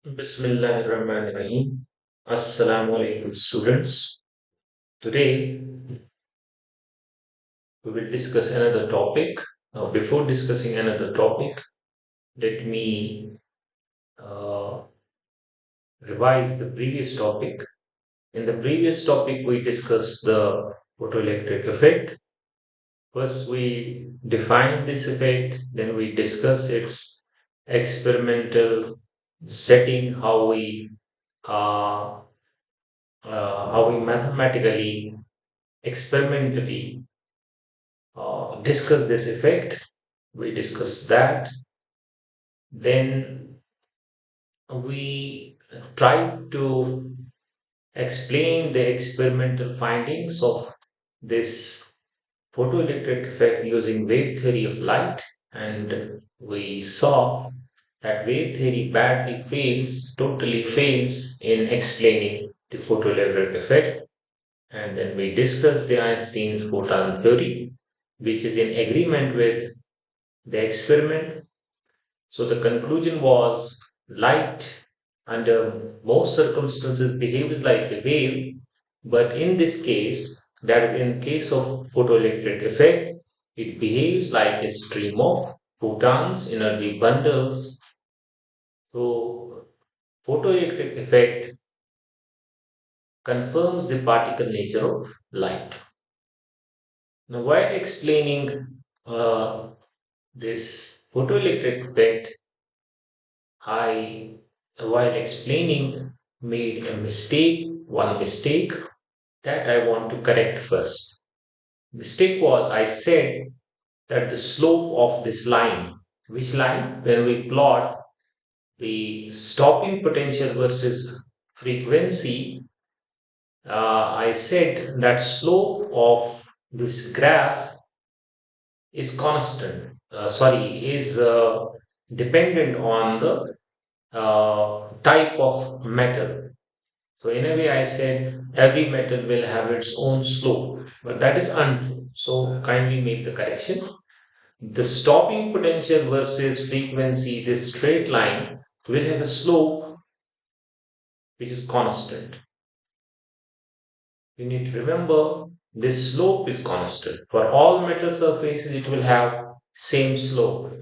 Bismillahirrahmanirrahim. Assalamu alaikum, students. Today we will discuss another topic. Now, before discussing another topic, let me uh, revise the previous topic. In the previous topic, we discussed the photoelectric effect. First, we defined this effect, then we discuss its experimental setting, uh, how we mathematically, experimentally discuss this effect. We discuss that. Then we try to explain the experimental findings of this photoelectric effect using wave theory of light. And we saw that wave theory totally fails in explaining the photoelectric effect. And then we discussed the Einstein's photon theory, which is in agreement with the experiment. So the conclusion was light under most circumstances behaves like a wave, but in this case, that is in case of photoelectric effect, it behaves like a stream of photons, energy bundles. So photoelectric effect confirms the particle nature of light. Now, while explaining this photoelectric effect, I, while explaining, made a mistake, one mistake that I want to correct first. Mistake was I said that the slope of this line, which line? When we plot the stopping potential versus frequency, I said that slope of this graph is constant. Is dependent on the type of metal. So in a way, I said every metal will have its own slope, but that is untrue. So kindly make the correction. The stopping potential versus frequency, this straight line will have a slope which is constant. You need to remember this slope is constant. For all metal surfaces, it will have same slope.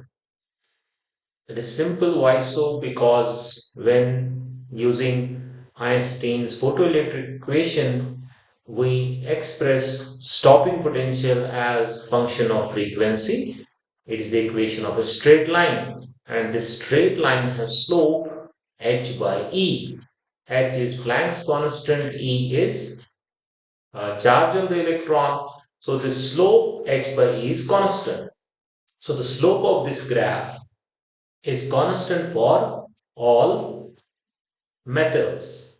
It is simple. Why so? Because when using Einstein's photoelectric equation, we express stopping potential as function of frequency. It is the equation of a straight line, and this straight line has slope h by e. H is Planck's constant, E is charge on the electron. So the slope h by e is constant. So the slope of this graph is constant for all metals.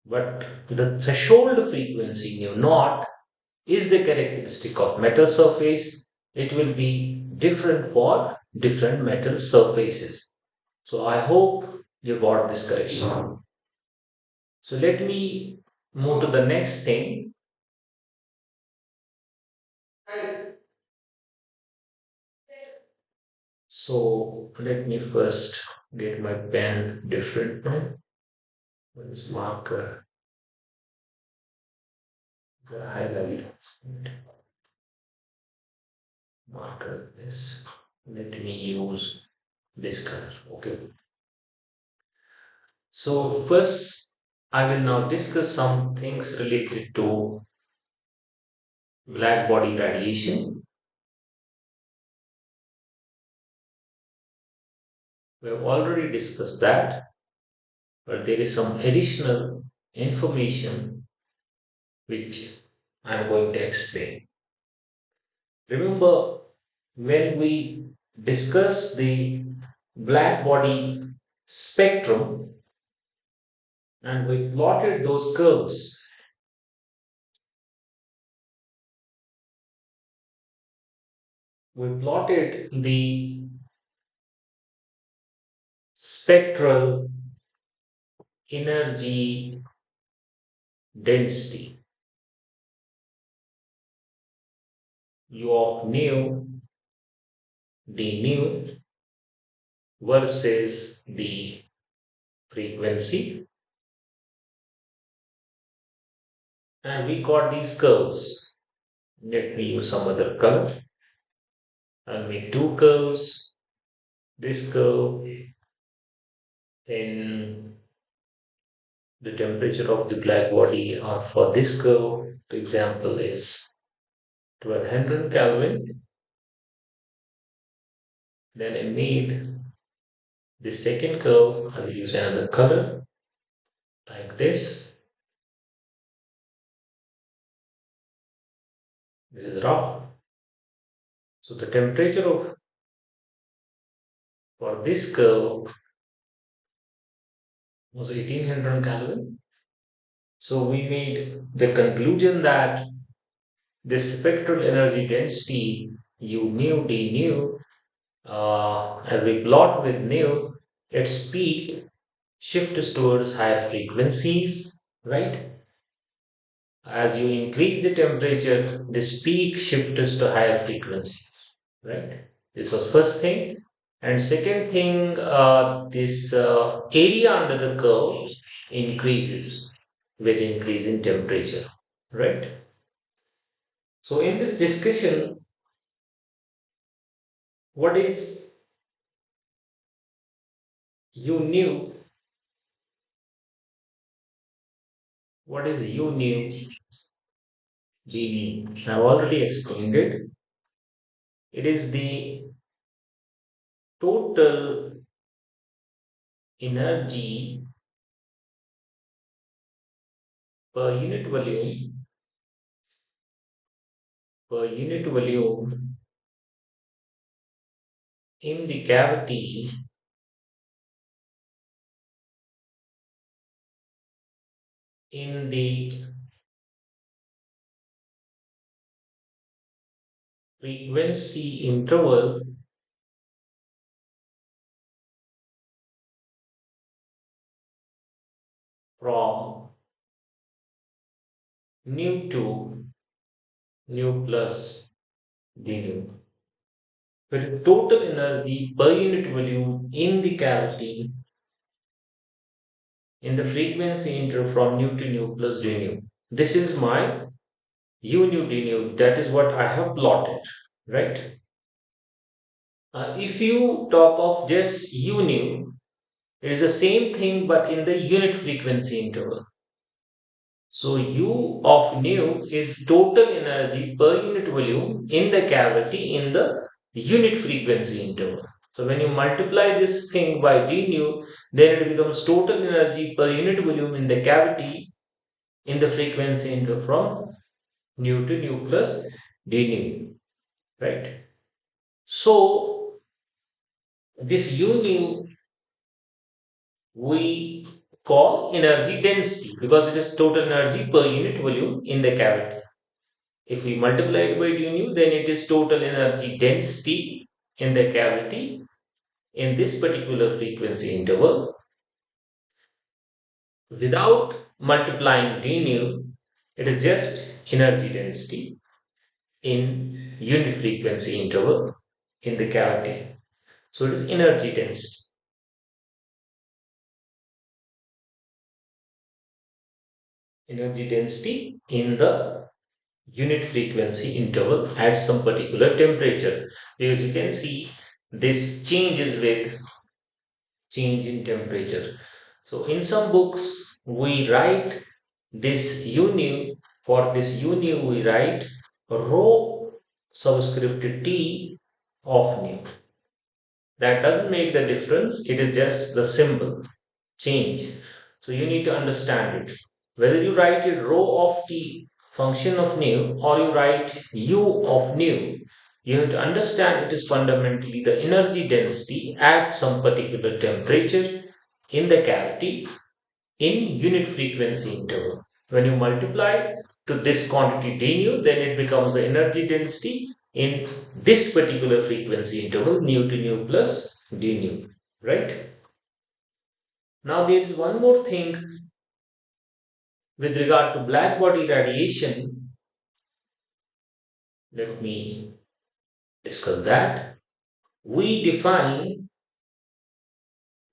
But the threshold frequency nu naught is the characteristic of metal surface. It will be different for different metal surfaces. So I hope you got this correction. So let me move to the next thing. So let me first get my pen different now. This marker, the highlight marker is. Let me use this color. Okay. So first, I will now discuss some things related to black body radiation. We have already discussed that, but there is some additional information which I am going to explain. Remember, when we discuss the black body spectrum and we plotted those curves, we plotted the spectral energy density u of nu d nu versus the frequency, and we got these curves. Let me use some other color. I'll make two curves. This curve in the temperature of the black body, or for this curve, the example is 1200 Kelvin. Then I made the second curve. I will use another color like this. This is rough. So the temperature of for this curve was 1800 Kelvin. So we made the conclusion that this spectral energy density U nu d nu, as we plot with nu, its peak shifts towards higher frequencies, right? As you increase the temperature, this peak shifts to higher frequencies, right? This was first thing. And second thing, this area under the curve increases with increase in temperature, right? So in this discussion, what is you knew? What is you knew? The I've already explained it. It is the total energy per unit volume in the cavity in the frequency interval from nu to nu plus d nu. With total energy per unit volume in the cavity in the frequency interval from nu to nu plus d nu. This is my u nu d nu. That is what I have plotted, right? If you talk of just u nu, it is the same thing but in the unit frequency interval. So U of nu is total energy per unit volume in the cavity in the unit frequency interval. So when you multiply this thing by d nu, then it becomes total energy per unit volume in the cavity in the frequency interval from nu to nu plus d nu, right? So this U nu we call energy density because it is total energy per unit volume in the cavity. If we multiply it by du nu, then it is total energy density in the cavity in this particular frequency interval. Without multiplying d nu, it is just energy density in unit frequency interval in the cavity. So it is energy density. Energy density in the unit frequency interval at some particular temperature. Because you can see this changes with change in temperature. So in some books we write this union, for this union we write rho subscript T of nu. That doesn't make the difference, it is just the symbol change. So you need to understand it. Whether you write it rho of T function of nu or you write U of nu, you have to understand it is fundamentally the energy density at some particular temperature in the cavity in unit frequency interval. When you multiply to this quantity d nu, then it becomes the energy density in this particular frequency interval nu to nu plus d nu, right? Now there is one more thing with regard to black body radiation. Let me discuss that. We define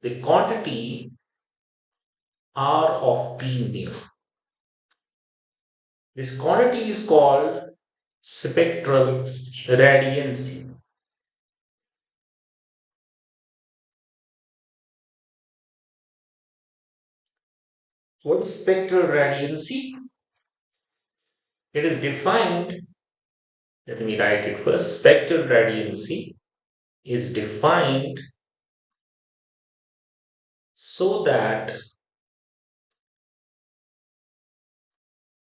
the quantity R of T nu. This quantity is called spectral radiancy. What is spectral radiancy? It is defined, let me write it first. Spectral radiancy is defined so that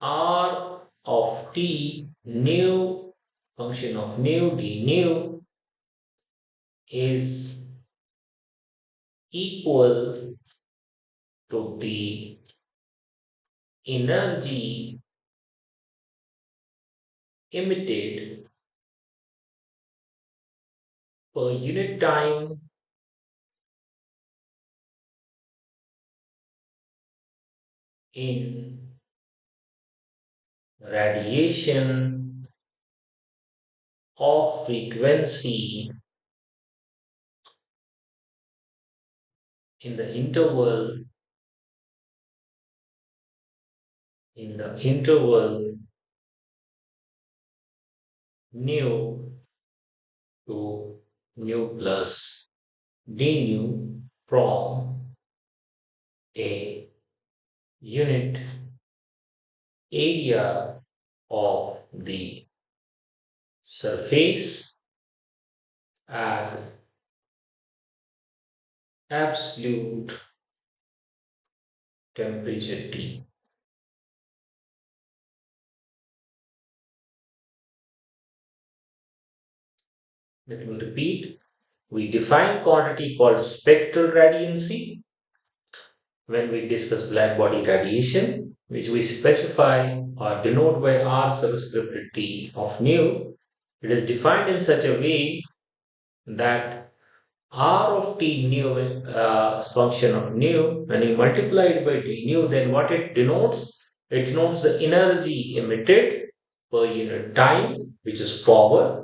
R of T nu function of nu d nu is equal to the energy emitted per unit time in radiation of frequency in the interval in the interval nu to nu plus d nu from a unit area of the surface at absolute temperature T. Let me repeat. We define quantity called spectral radiancy when we discuss black body radiation, which we specify or denote by R subscript T of nu. It is defined in such a way that R of T nu is function of nu. When you multiply it by T nu, then what it denotes? It denotes the energy emitted per unit time, which is forward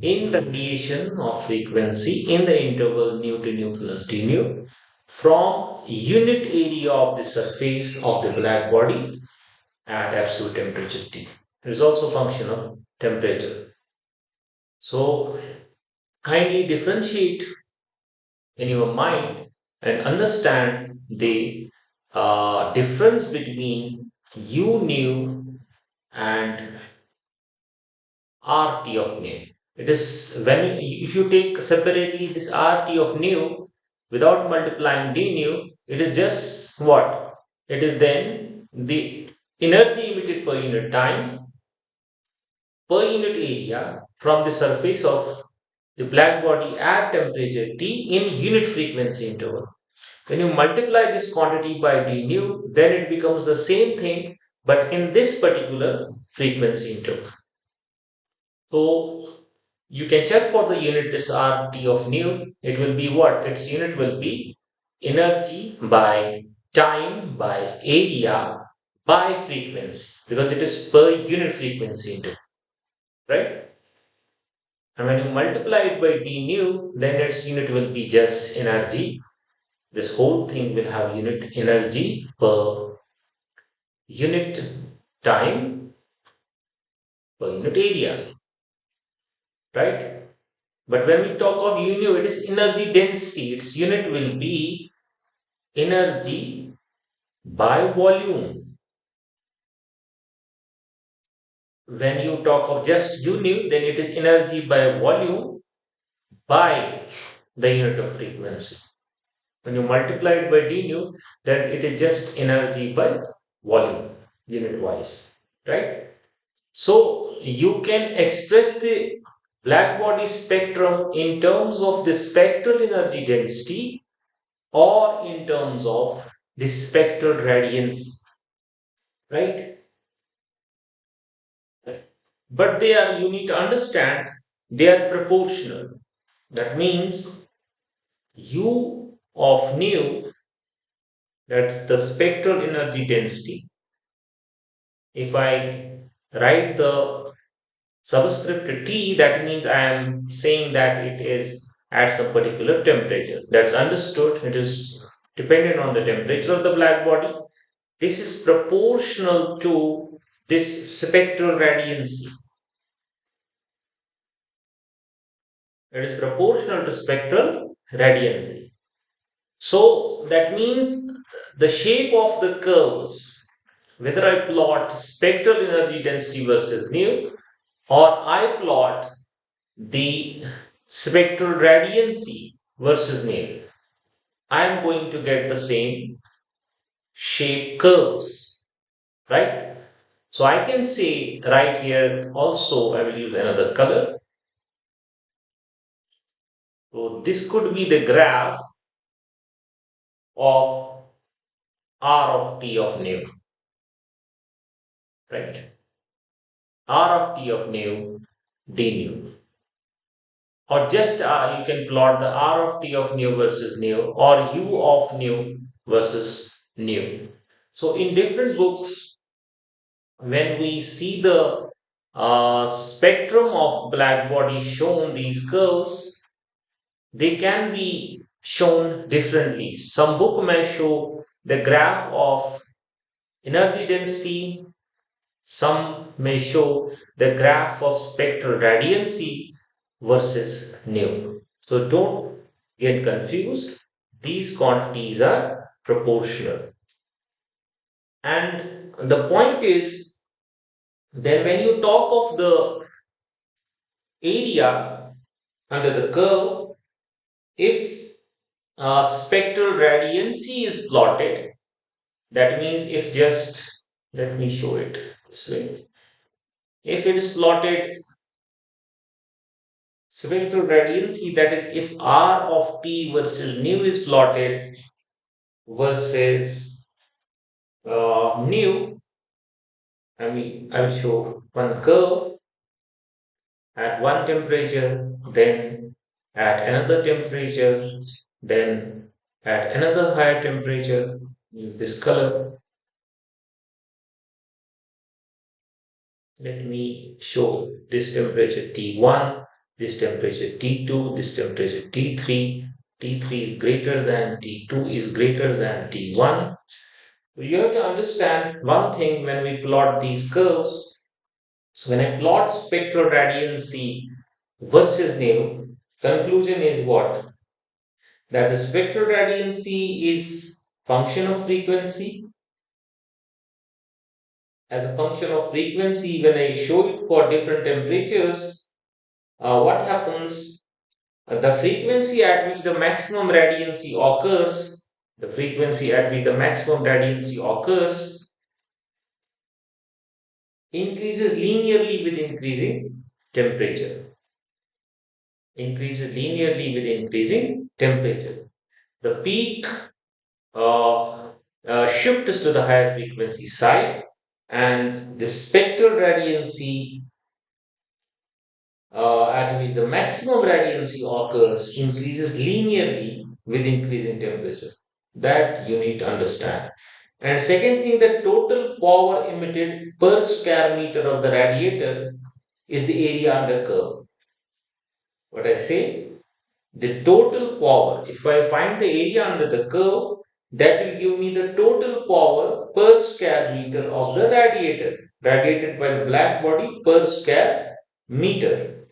in the radiation of frequency in the interval nu to nu plus d nu from unit area of the surface of the black body at absolute temperature T. It is also a function of temperature. So kindly differentiate in your mind and understand the difference between u nu and RT of nu. It is when if you take separately this RT of nu without multiplying d nu, it is just what? It is then the energy emitted per unit time per unit area from the surface of the black body at temperature T in unit frequency interval. When you multiply this quantity by d nu, then it becomes the same thing but in this particular frequency interval. So you can check for the unit this RT of nu. It will be what? Its unit will be energy by time by area by frequency because it is per unit frequency interval, right? And when you multiply it by d nu, then its unit will be just energy. This whole thing will have unit energy per unit time per unit area, right? But when we talk of u, it is energy density. Its unit will be energy by volume. When you talk of just u, then it is energy by volume by the unit of frequency. When you multiply it by d nu, then it is just energy by volume, unit wise, right? So you can express the black body spectrum in terms of the spectral energy density or in terms of the spectral radiance, right? But they are, you need to understand, they are proportional. That means u of nu, that's the spectral energy density. If I write the subscript T, that means I am saying that it is at some particular temperature. That's understood. It is dependent on the temperature of the black body. This is proportional to this spectral radiancy. It is proportional to spectral radiancy. So that means the shape of the curves, whether I plot spectral energy density versus nu, or I plot the spectral radiancy versus nu, I am going to get the same shape curves, right? So I can say right here also I will use another color. So this could be the graph of R of t of nu, right? R of t of nu d nu. Or just you can plot the R of t of nu versus nu or U of nu versus nu. So in different books, when we see the spectrum of black body shown these curves, they can be shown differently. Some book may show the graph of energy density, some may show the graph of spectral radiancy versus nu. So don't get confused. These quantities are proportional. And the point is that when you talk of the area under the curve, if spectral radiancy is plotted, that means if just let me show it this way. If it is plotted spectral radiancy, that is if R of t versus nu is plotted versus nu, I will show one curve at one temperature, then at another temperature, then at another higher temperature. Use this color. Let me show this temperature T1, this temperature T2, this temperature T3. T3 is greater than T2 is greater than T1. You have to understand one thing when we plot these curves. So when I plot spectral radiancy versus nu, conclusion is what? That the spectral radiancy is function of frequency. As a function of frequency, when I show it for different temperatures, what happens? The frequency at which the maximum radiancy occurs, the frequency at which the maximum radiancy occurs, increases linearly with increasing temperature. Increases linearly with increasing temperature. The peak shifts to the higher frequency side, and the spectral radiancy at which the maximum radiancy occurs increases linearly with increasing temperature. That you need to understand. And second thing, the total power emitted per square meter of the radiator is the area under curve. What I say? The total power, if I find the area under the curve, that will give me the total power per square meter of the radiator, radiated by the black body per square meter.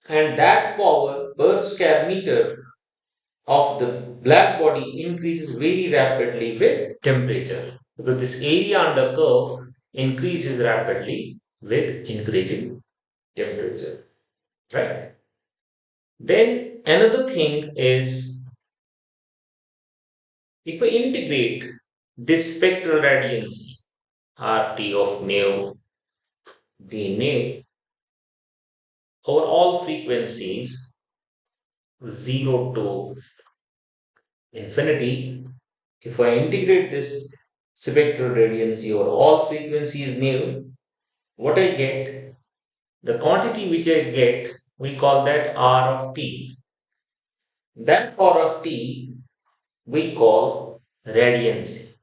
And that power per square meter of the black body increases very rapidly with temperature, because this area under curve increases rapidly with increasing temperature, right? Then another thing is, if I integrate this spectral radiance RT of nu d nu over all frequencies 0 to infinity, if I integrate this spectral radiancy over all frequencies nu, what I get, the quantity which I get, we call that R of t. That R of t we call radiancy.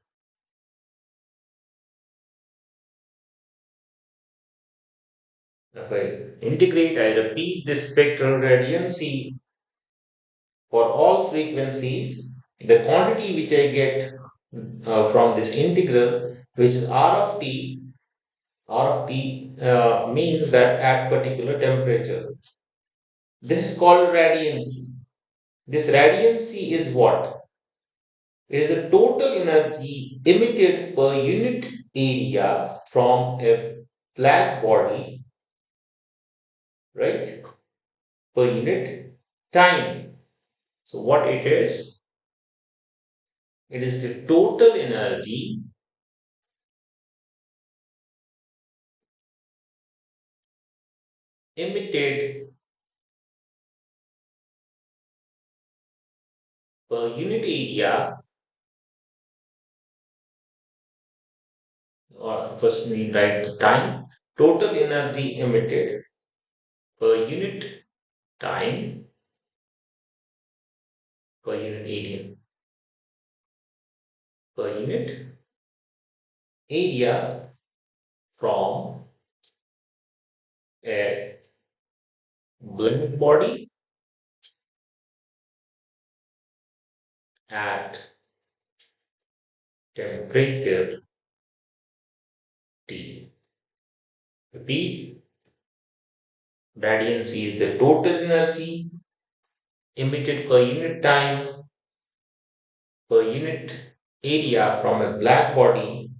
If I integrate, I repeat this spectral radiancy for all frequencies The quantity which I get from this integral, which is r of t means that at particular temperature. This is called radiancy. This radiancy is what? It is the total energy emitted per unit area from a black body, right? Per unit time. So what it is? It is the total energy emitted per unit area, or first we write the time. Total energy emitted per unit time per unit area, per unit area from a black body at temperature T. Repeat, radiancy is the total energy emitted per unit time per unit area from a black body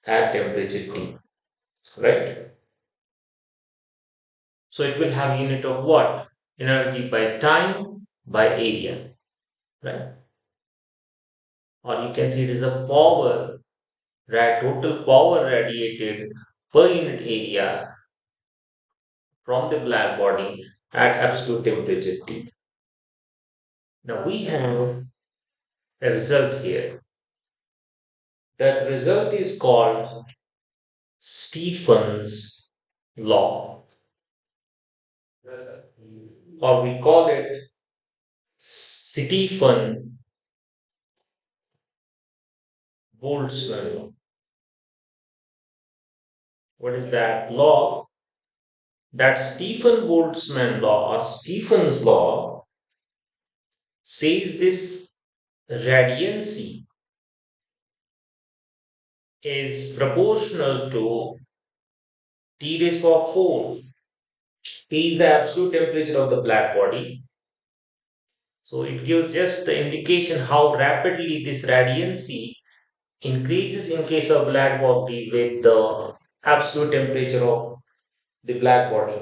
at temperature T. Right? So it will have unit of what? Energy by time by area. Right? Or you can see it is the power, total power radiated per unit area from the black body at absolute temperature T. Now we have a result here. That result is called Stefan's law, or we call it Stefan Boltzmann. What is that law? That Stefan Boltzmann law or Stefan's law says this radiancy is proportional to T raised power 4. T is the absolute temperature of the black body. So it gives just the indication how rapidly this radiancy increases in case of black body with the absolute temperature of the black body.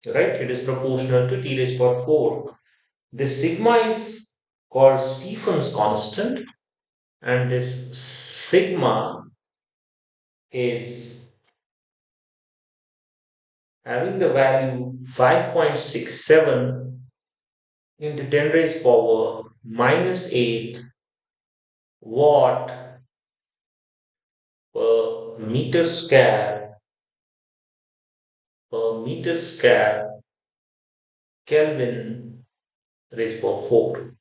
Right? It is proportional to T raised power 4. This sigma is called Stefan's constant, and this sigma is having the value 5.67 into 10 raised power minus 8 watt per meter square Kelvin raised power 4.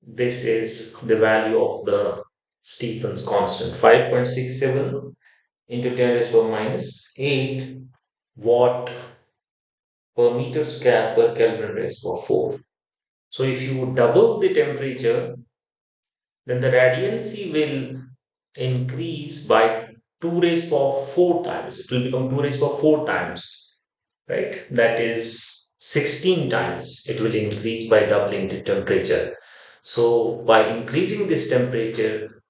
This is the value of the Stephen's constant, 5.67 into 10 raised power minus 8 watt per meter square per Kelvin raised power 4. So if you double the temperature, then the radiancy will increase by 2 raised power 4 times. It will become 2 raised power 4 times, right? That is 16 times. It will increase by doubling the temperature. So by increasing this temperature,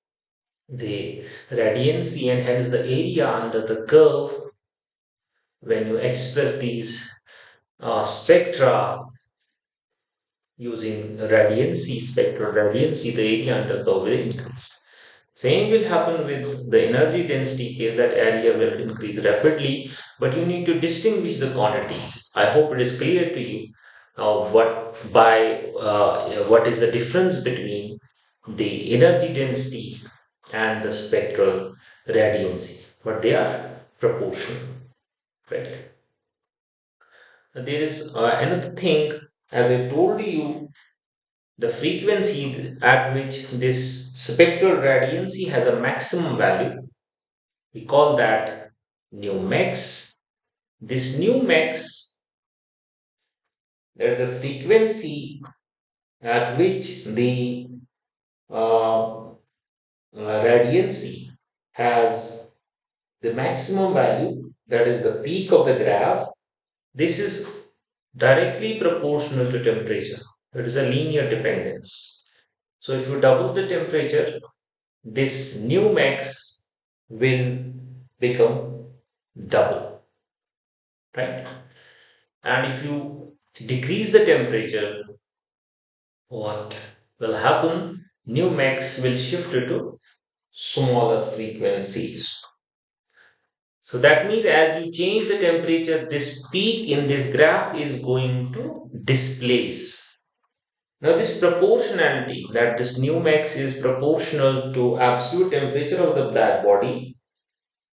the radiancy and hence the area under the curve, when you express these spectra using radiancy, spectral radiancy, the area under curve will increase. Same will happen with the energy density case, that area will increase rapidly, but you need to distinguish the quantities. I hope it is clear to you what is the difference between the energy density and the spectral radiancy, but they are proportional, right? There is another thing, as I told you, the frequency at which this spectral radiancy has a maximum value, we call that nu max. This nu max, there is a frequency at which the uh, radiancy has the maximum value, that is the peak of the graph. This is directly proportional to temperature. It is a linear dependence. So if you double the temperature, this new max will become double, right? And if you decrease the temperature, what will happen? New max will shift to smaller frequencies. So that means as you change the temperature, this peak in this graph is going to displace. Now, this proportionality, that this new max is proportional to absolute temperature of the black body,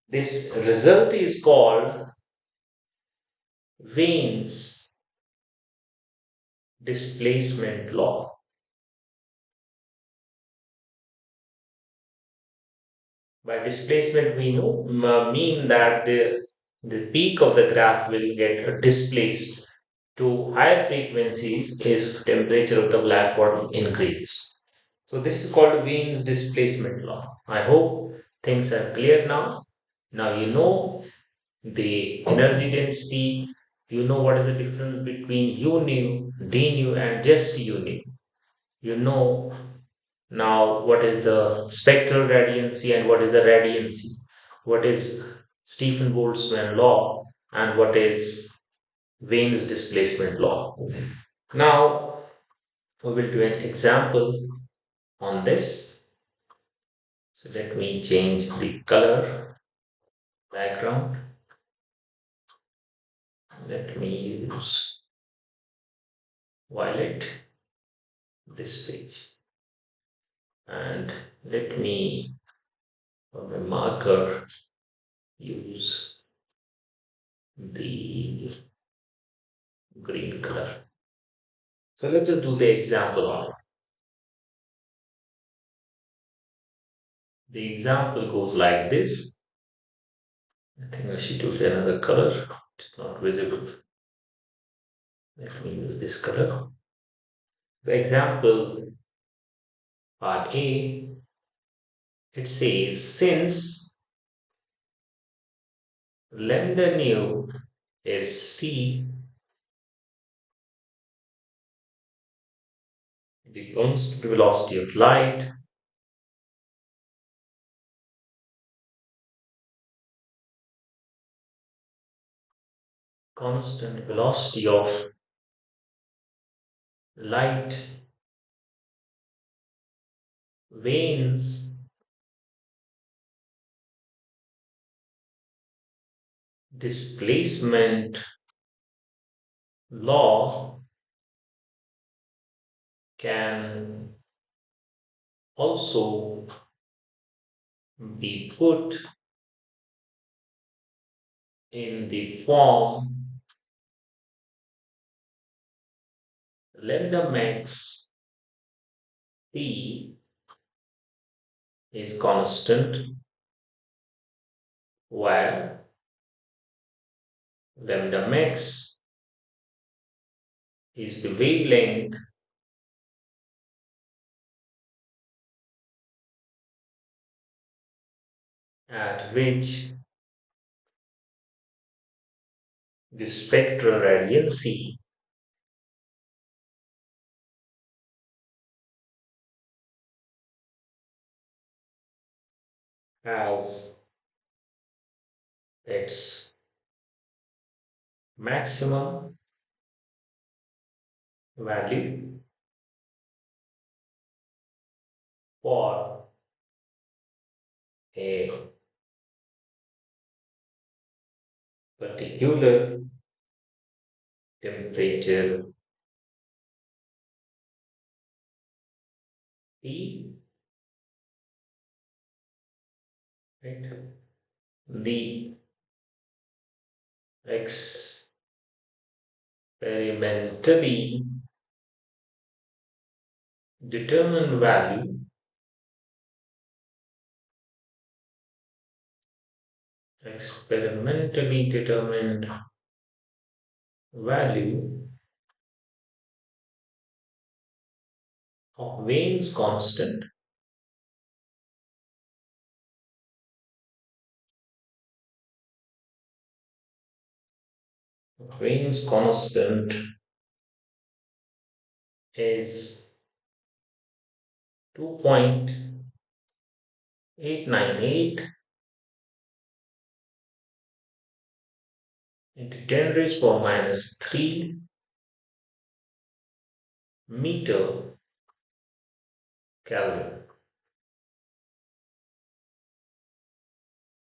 this result is called Wein's displacement law. By displacement, we know mean that the peak of the graph will get displaced to higher frequencies if temperature of the black body increases. So this is called Wein's displacement law. I hope things are clear now. Now you know the energy density. You know what is the difference between U nu, D nu, and just U nu. You know now what is the spectral radiancy and what is the radiancy. What is Stefan Boltzmann law and what is Wein's displacement law. Now we will do an example on this. So let me change the color background. Let me use violet this page and let me for my marker use the green color. So let's just do the example on it. The example goes like this. I think I should use another color. It's not visible. Let me use this color. The example part A, it says since lambda nu is c, the constant velocity of light, constant velocity of light, Wein's displacement law can also be put in the form lambda max p is constant, where lambda max is the wavelength at which the spectral radiancy has its maximum value for a particular temperature T, right? The experimentally determined value experimentally determined value of Wayne's constant. Wayne's constant is 2.898 into 10 raised power minus 3 meter Kelvin.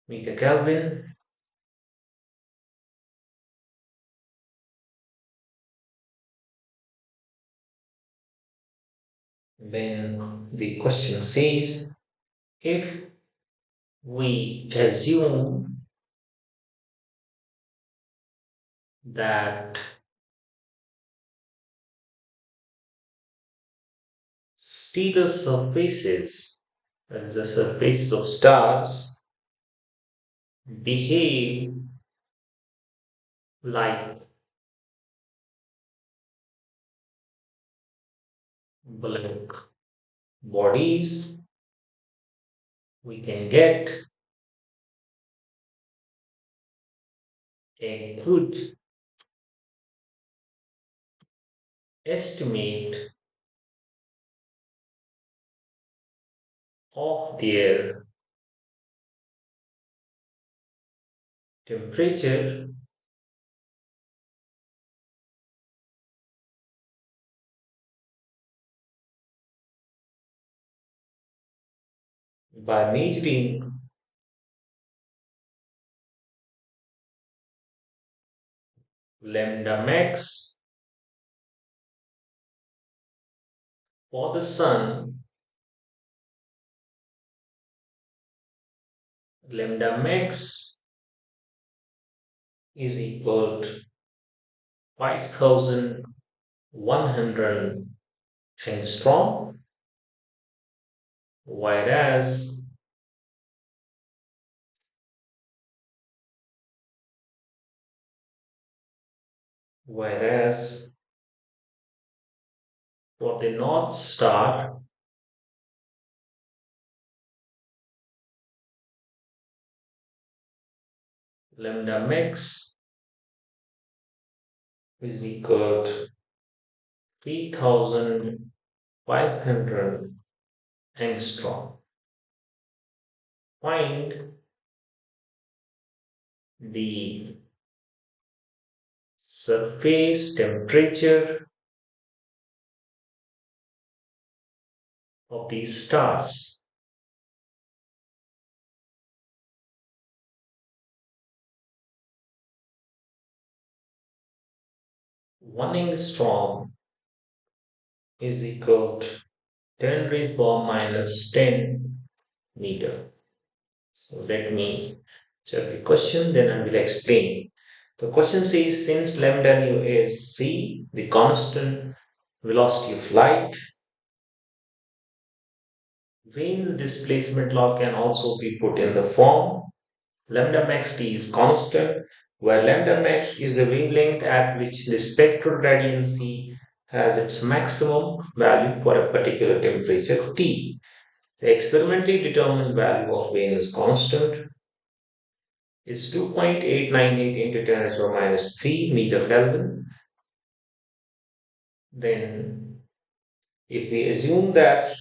Meter Kelvin. Then the question says if we assume that stellar surfaces, that is the surfaces of stars, behave like black bodies, we can get a good estimate of their temperature by measuring lambda max for the sun. Lambda max is equal to 5,100 angstrom, whereas whereas for the North Star, lambda max is equal to 3,500 angstrom. Find the surface temperature of these stars. One angstrom is equal to 10 raised power minus 10 meter. So let me check the question, then I will explain. The question says since lambda nu is c, the constant velocity of light, Wayne's displacement law can also be put in the form lambda max t is constant, where lambda max is the wavelength at which the spectral radiancy has its maximum value for a particular temperature T. The experimentally determined value of Wayne's constant is 2.898 into 10 raised to the minus 3 meter Kelvin. Then, if we assume that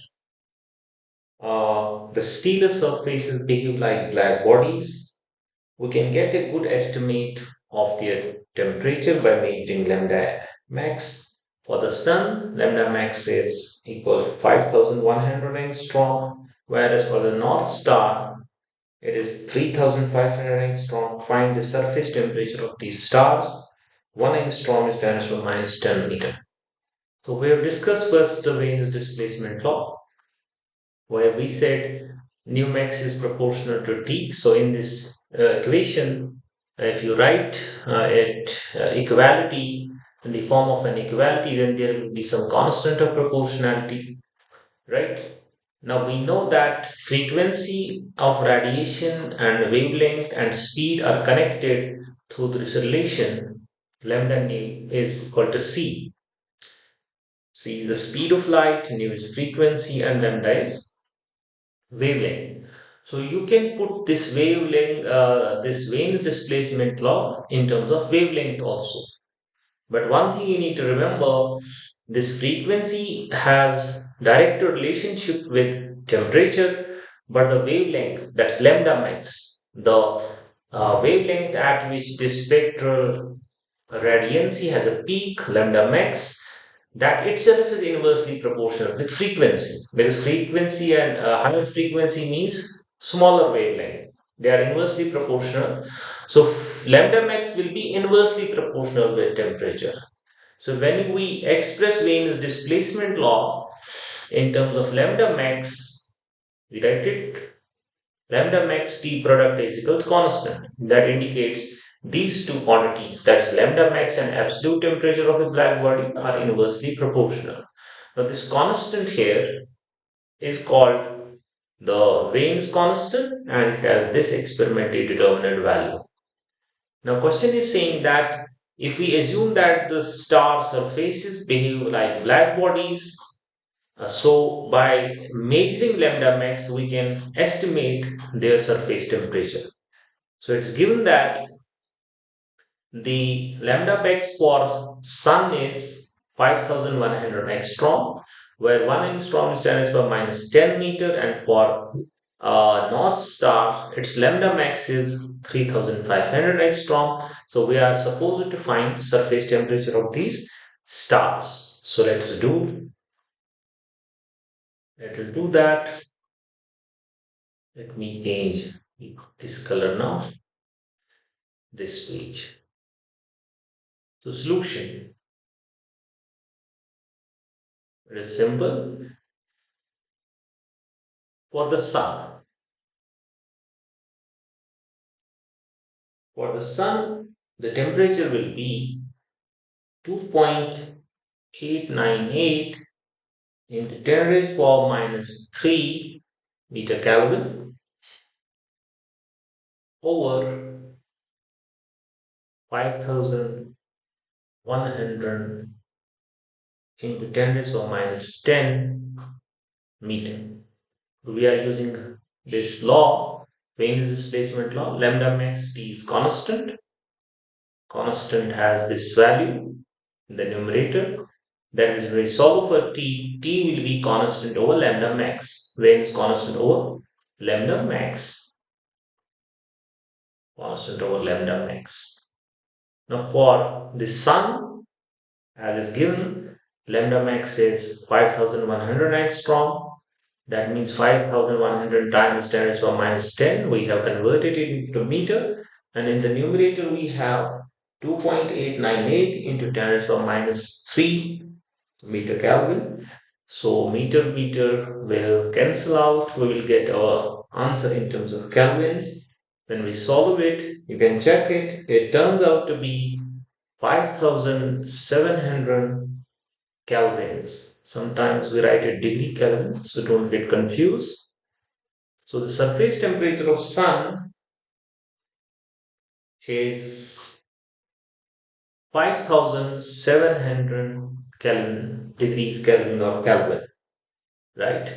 the stellar surfaces behave like black bodies, we can get a good estimate of their temperature by measuring lambda max. For the sun, lambda max is equal to 5,100 angstrom, whereas for the North Star, it is 3,500 angstrom. Find the surface temperature of these stars. 1 angstrom is 10 to the minus 10 meter. So we have discussed first the Wayne's displacement law, where we said nu max is proportional to t. So in this equation, if you write it equality in the form of an equality, then there will be some constant of proportionality, right? Now we know that frequency of radiation and wavelength and speed are connected through this relation. Lambda nu is equal to c. C is the speed of light, nu is frequency, and lambda is wavelength. So you can put this wavelength, this Wayne's displacement law in terms of wavelength also. But one thing you need to remember, this frequency has direct relationship with temperature, but the wavelength, that's lambda max, the wavelength at which this spectral radiancy has a peak, lambda max, that itself is inversely proportional with frequency, because frequency and higher frequency means smaller wavelength. They are inversely proportional. So lambda max will be inversely proportional with temperature. So when we express Wayne's displacement law in terms of lambda max, we write it lambda max T product is equal to constant. That indicates these two quantities, that is lambda max and absolute temperature of a black body, are inversely proportional. Now this constant here is called the Wayne's constant, and it has this experimentally determined value. Now question is saying that if we assume that the star surfaces behave like black bodies, so by measuring lambda max, we can estimate their surface temperature. So it is given that the lambda max for Sun is 5100 angstrom, where 1 angstrom is 10 to the power minus 10 meter, and for North Star, its lambda max is 3500 angstrom. So we are supposed to find surface temperature of these stars. So let us do that. Let me change this color now, this page. So solution, it is simple. For the sun, the temperature will be 2.898 into 10 raised power minus 3 meter Kelvin over 5100 into 10 raised power minus 10 meter. We are using this law, Wayne's displacement law. Lambda max T is constant. Constant has this value in the numerator. That is, when we solve for T, T will be constant over lambda max. Wayne is constant over lambda max. Constant over lambda max. Now for the sun, as is given, lambda max is 5100 angstrom. That means 5100 times 10 raised to the power minus 10. We have converted it into meter, and in the numerator we have 2.898 into 10 raised to the power minus 3 meter Kelvin. So meter will cancel out. We will get our answer in terms of kelvins. When we solve it, you can check it. It turns out to be 5700 kelvins. Sometimes we write it degree Kelvin, so don't get confused. So the surface temperature of sun is 5700 Kelvin, degrees Kelvin or Kelvin, right?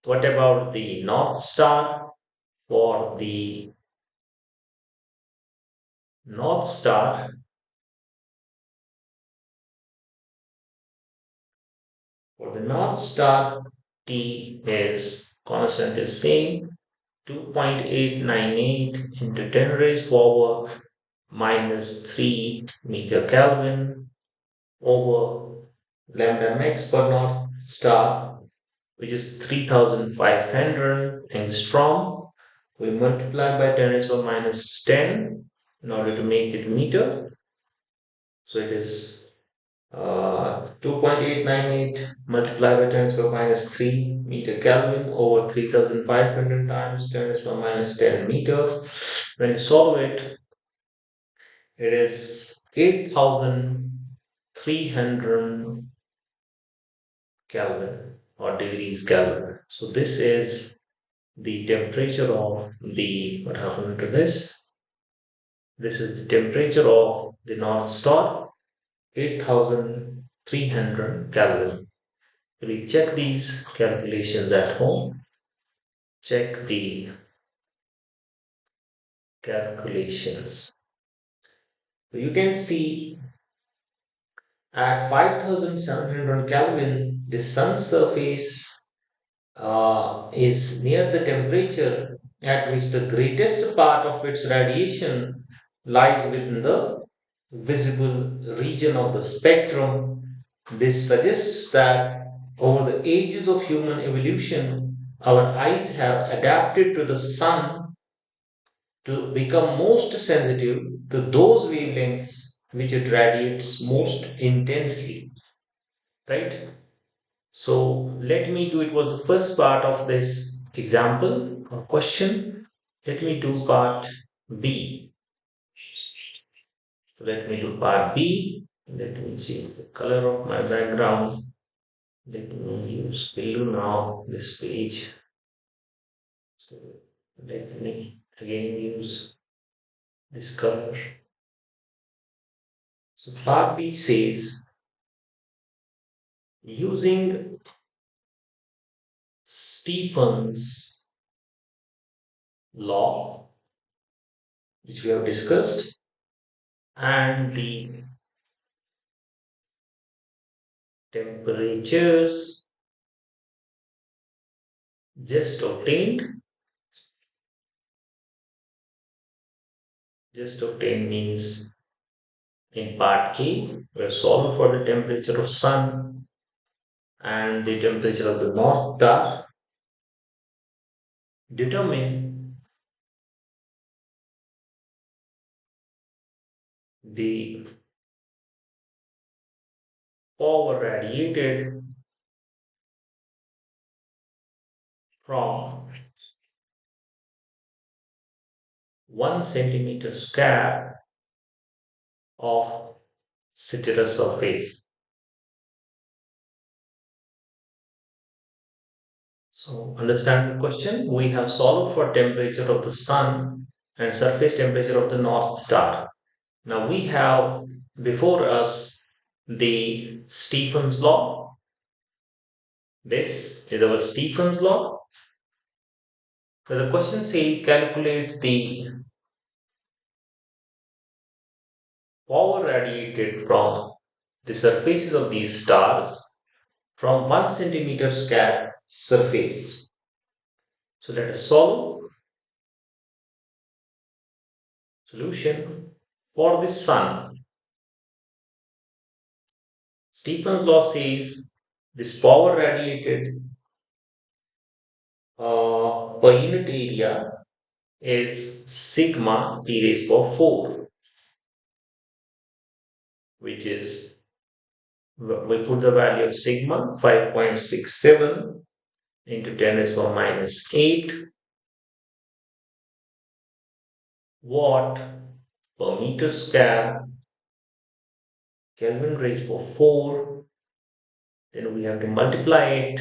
What about the North Star? For the North Star, T is constant is same, 2.898 into 10 raised power minus 3 meter Kelvin over lambda max for North Star, which is 3500 angstrom. We multiply by 10 raised power minus 10 in order to make it meter. So it is 2.898 multiplied by 10 to the power minus 3 meter Kelvin over 3500 times 10 to the power minus 10 meter. When you solve it, it is 8300 Kelvin or degrees Kelvin. So this is the temperature of the, what happened to this? This is the temperature of the North Star, 8300 Kelvin. Please check these calculations at home. Check the calculations. So you can see at 5700 Kelvin, the sun's surface is near the temperature at which the greatest part of its radiation lies within the visible region of the spectrum. This suggests that over the ages of human evolution, our eyes have adapted to the sun to become most sensitive to those wavelengths which it radiates most intensely. Right? So let me do, it was the first part of this example or question. Let me do part B. Let me do part B. Let me change the color of my background. Let me use blue now, this page. So let me again use this color. So part B says using Stefan's law, which we have discussed, and the temperatures just obtained. Just obtained means in part A, we have solved for the temperature of sun and the temperature of the North Star. Determine the power radiated from 1 centimeter square of circular surface. So understand the question. We have solved for temperature of the sun and surface temperature of the North Star. Now we have before us the Stephen's law. This is our Stephen's law. So the question says calculate the power radiated from the surfaces of these stars from 1 centimeter square surface. So let us solve. Solution for the sun. Stephen's law says this power radiated per unit area is sigma t raised to power 4, which is, we put the value of sigma 5.67 into 10 raised to power minus 8 watt per meter square, Kelvin raised to power 4. Then we have to multiply it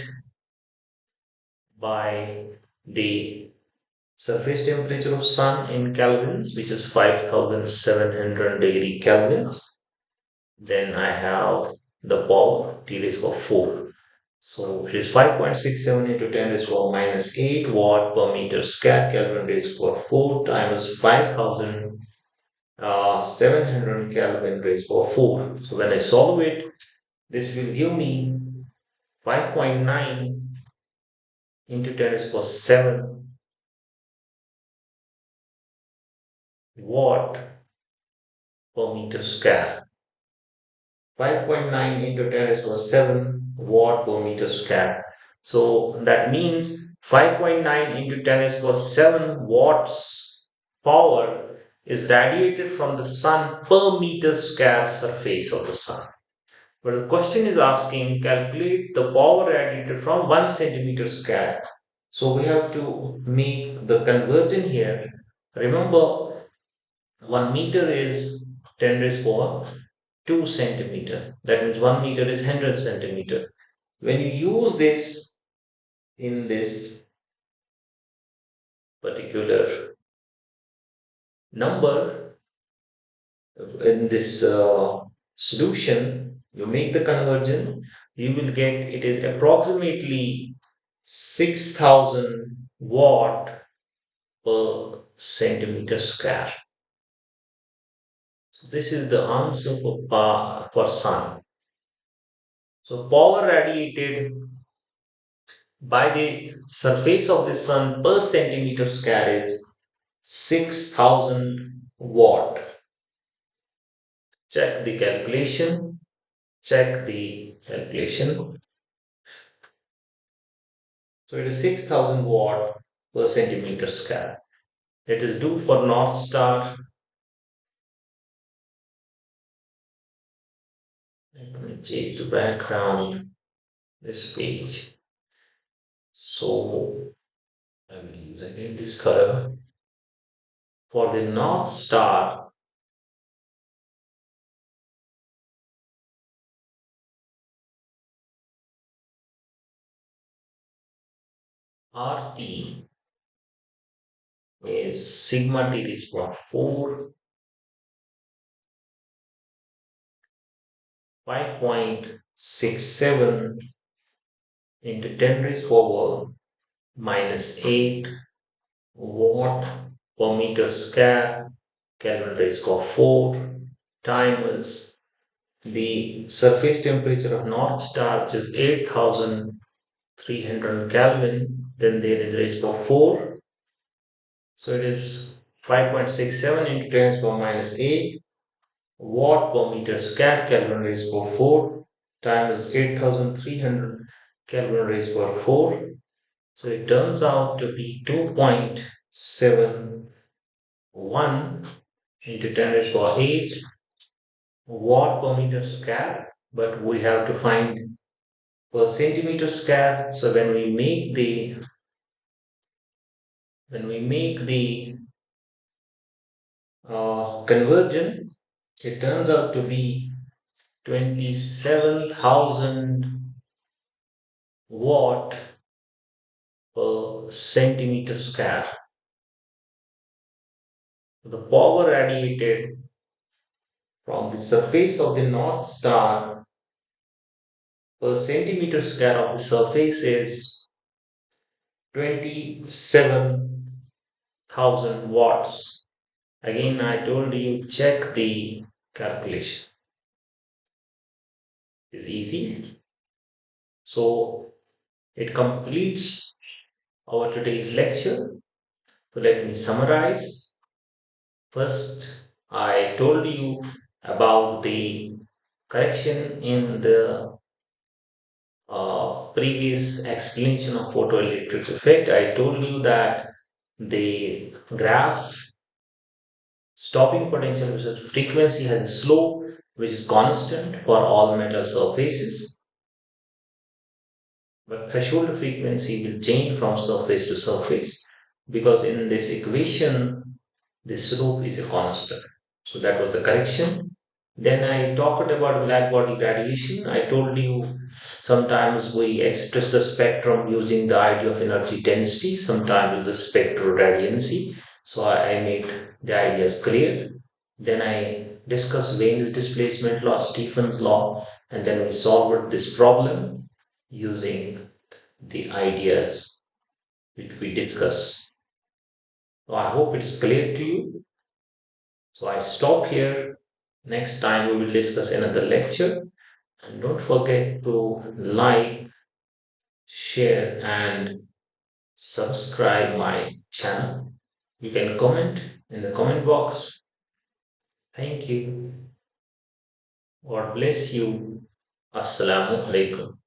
by the surface temperature of sun in kelvins, which is 5700 degree kelvins. Then I have the power t raised to power 4. So it is 5.67 into 10 raised to power minus 8 watt per meter square, Kelvin raised to power 4 times 5700 Kelvin raised to power 4. So when I solve it, this will give me 5.9 into 10 raised to power 7 watt per meter square. 5.9 into 10 raised to 7 watt per meter square. So that means 5.9 into 10 raised to 7 watts power is radiated from the sun per meter square surface of the sun. But the question is asking calculate the power radiated from 1 centimeter square. So we have to make the conversion here. Remember, 1 meter is 10 raised to 2 centimeter. That means 1 meter is 100 centimeter. When you use this in this particular number, in this solution, you make the conversion. you will get it is approximately 6,000 watt per centimeter square. So this is the answer for sun. So power radiated by the surface of the sun per centimeter square is 6,000 watt. Check the calculation. Check the calculation. So it is 6,000 watt per centimeter square. Let us do for North Star. Let me change the background this page. So I will use again this color. For the North Star, RT is sigma t is what 4 5.67 into 10 raised power minus 8 watt per meter square Kelvin raised power 4 times the surface temperature of North Star, which is 8,300 Kelvin. Then there is raised power 4. So it is 5.67 into 10 raised power minus 8 watt per meter square Kelvin raised power 4 times 8,300 Kelvin raised power 4. So it turns out to be 2.71 into 10 raised power 8 watt per meter square, but we have to find per centimeter square. So when we make the conversion, it turns out to be 27,000 watt per centimeter square. The power radiated from the surface of the North Star per centimeter square of the surface is 27,000 watts. Again, I told you check the calculation. It's easy. So it completes our today's lecture. So let me summarize. First, I told you about the correction in the previous explanation of photoelectric effect. I told you that the graph stopping potential versus frequency has a slope which is constant for all metal surfaces, but threshold frequency will change from surface to surface because in this equation the slope is a constant. So that was the correction. Then I talked about black body radiation. I told you sometimes we express the spectrum using the idea of energy density, sometimes the spectral radiancy. So I made the ideas clear. Then I discussed Wein's displacement law, Stefan's law, and then we solved this problem using the ideas which we discussed. So I hope it is clear to you. So I stop here. Next time we will discuss another lecture. And don't forget to like, share, and subscribe my channel. You can comment in the comment box. Thank you. God bless you. Assalamu alaikum.